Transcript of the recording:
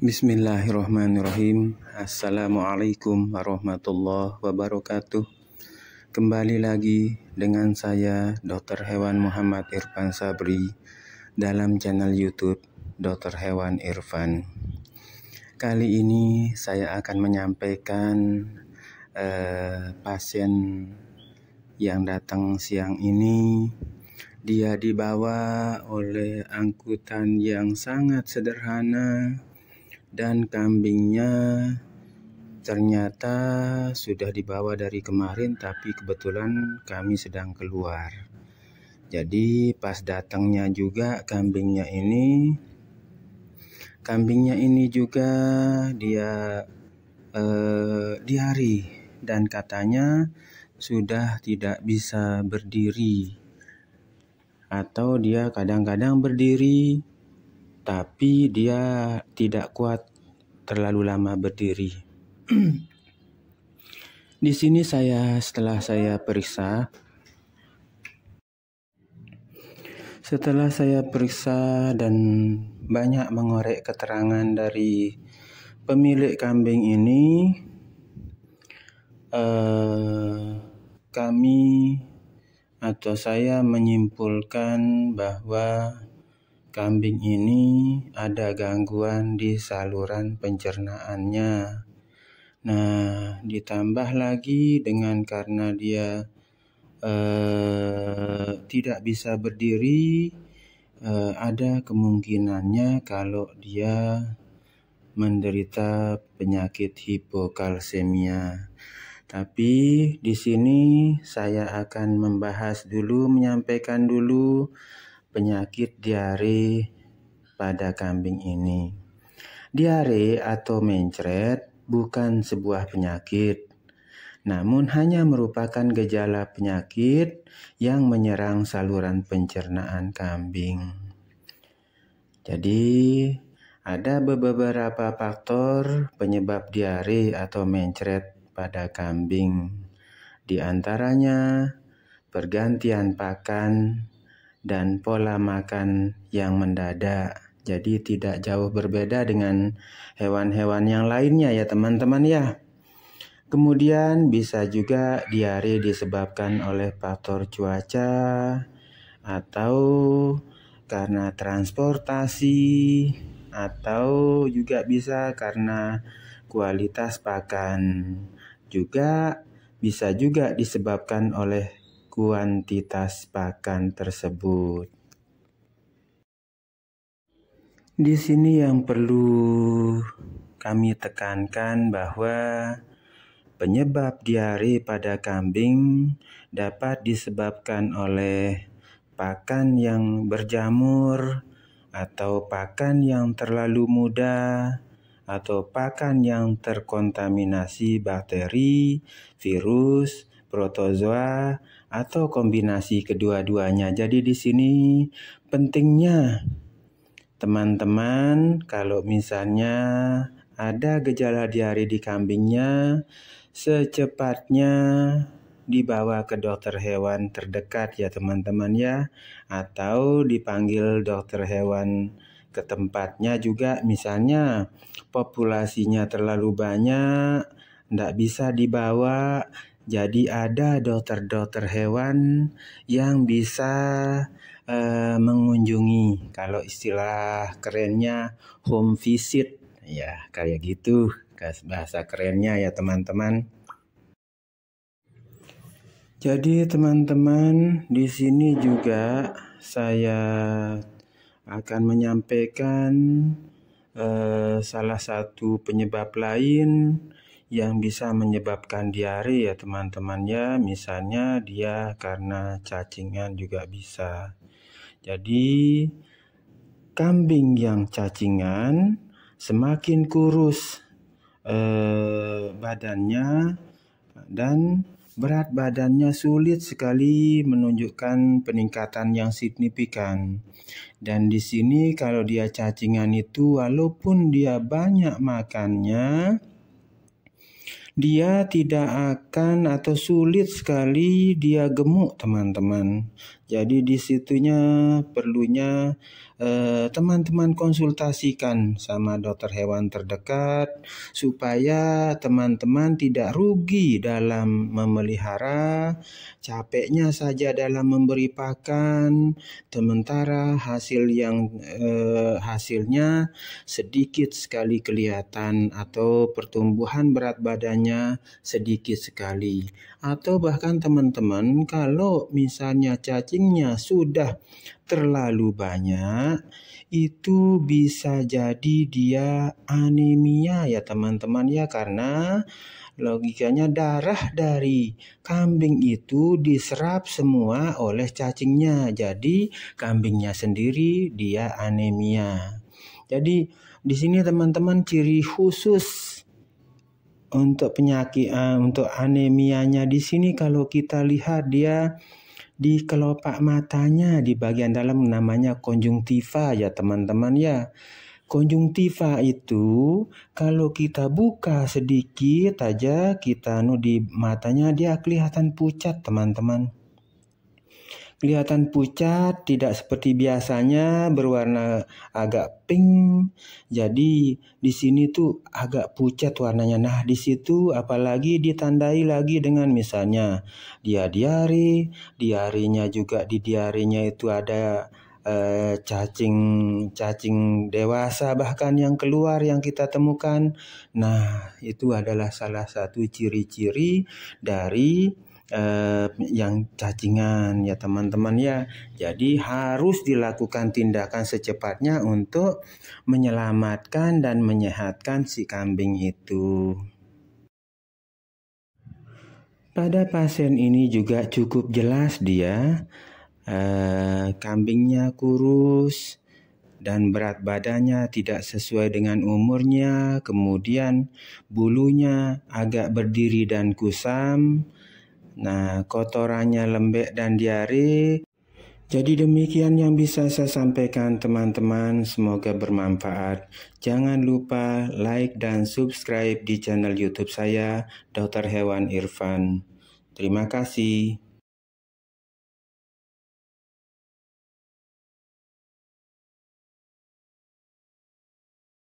Bismillahirrahmanirrahim. Assalamualaikum warahmatullahi wabarakatuh. Kembali lagi dengan saya Dr. Hewan Muhammad Irfan Sabri dalam channel YouTube Dr. Hewan Irfan. Kali ini saya akan menyampaikan pasien yang datang siang ini. Dia dibawa oleh angkutan yang sangat sederhana dan kambingnya ternyata sudah dibawa dari kemarin, tapi kebetulan kami sedang keluar. Jadi pas datangnya juga kambingnya ini juga dia diare dan katanya sudah tidak bisa berdiri, atau dia kadang-kadang berdiri tapi dia tidak kuat terlalu lama berdiri. Di sini setelah saya periksa dan banyak mengorek keterangan dari pemilik kambing ini, saya menyimpulkan bahwa kambing ini ada gangguan di saluran pencernaannya. Nah, ditambah lagi dengan karena dia tidak bisa berdiri, ada kemungkinannya kalau dia menderita penyakit hipokalsemia. Tapi di sini saya akan menyampaikan dulu penyakit diare pada kambing ini. Diare atau mencret bukan sebuah penyakit, namun hanya merupakan gejala penyakit yang menyerang saluran pencernaan kambing. Jadi ada beberapa faktor penyebab diare atau mencret pada kambing. Di antaranya pergantian pakan dan pola makan yang mendadak. Jadi tidak jauh berbeda dengan hewan-hewan yang lainnya ya teman-teman ya. Kemudian bisa juga diare disebabkan oleh faktor cuaca atau karena transportasi, atau juga bisa karena kualitas pakan. Juga bisa juga disebabkan oleh kuantitas pakan tersebut. Di sini yang perlu kami tekankan bahwa penyebab diare pada kambing dapat disebabkan oleh pakan yang berjamur, atau pakan yang terlalu muda, atau pakan yang terkontaminasi bakteri, virus, protozoa, atau kombinasi kedua-duanya. Jadi di sini pentingnya teman-teman, kalau misalnya ada gejala diare di kambingnya, secepatnya dibawa ke dokter hewan terdekat ya teman-teman ya, atau dipanggil dokter hewan ke tempatnya juga. Misalnya populasinya terlalu banyak, tidak bisa dibawa, jadi ada dokter-dokter hewan yang bisa mengunjungi, kalau istilah kerennya home visit ya, kayak gitu bahasa kerennya ya teman-teman. Jadi teman-teman, di sini juga saya akan menyampaikan salah satu penyebab lain yang bisa menyebabkan diare ya teman-teman ya. Misalnya dia karena cacingan juga bisa. Jadi kambing yang cacingan semakin kurus badannya, dan berat badannya sulit sekali menunjukkan peningkatan yang signifikan. Dan di sini kalau dia cacingan itu, walaupun dia banyak makannya, dia tidak akan, atau sulit sekali dia gemuk teman-teman. Jadi di situnya perlunya teman-teman konsultasikan sama dokter hewan terdekat supaya teman-teman tidak rugi dalam memelihara, capeknya saja dalam memberi pakan, sementara hasilnya sedikit sekali kelihatan atau pertumbuhan berat badannya sedikit sekali. Atau bahkan teman-teman kalau misalnya cacingnya sudah terlalu banyak, itu bisa jadi dia anemia ya teman-teman ya, karena logikanya darah dari kambing itu diserap semua oleh cacingnya. Jadi kambingnya sendiri dia anemia. Jadi di sini teman-teman ciri khusus untuk penyakit untuk anemianya di sini kalau kita lihat dia di kelopak matanya di bagian dalam namanya konjungtiva ya teman-teman ya. Konjungtiva itu kalau kita buka sedikit aja kita di matanya dia kelihatan pucat teman-teman. Kelihatan pucat, tidak seperti biasanya berwarna agak pink. Jadi di sini tuh agak pucat warnanya. Nah, di situ apalagi ditandai lagi dengan misalnya dia diare, diarenya juga di diarenya itu ada cacing dewasa bahkan yang keluar yang kita temukan. Nah, itu adalah salah satu ciri-ciri dari yang cacingan ya teman-teman ya. Jadi harus dilakukan tindakan secepatnya untuk menyelamatkan dan menyehatkan si kambing itu. Pada pasien ini juga cukup jelas dia kambingnya kurus dan berat badannya tidak sesuai dengan umurnya, kemudian bulunya agak berdiri dan kusam. Nah, kotorannya lembek dan diare. Jadi demikian yang bisa saya sampaikan teman-teman, semoga bermanfaat. Jangan lupa like dan subscribe di channel YouTube saya, Dr. Hewan Irfan. Terima kasih.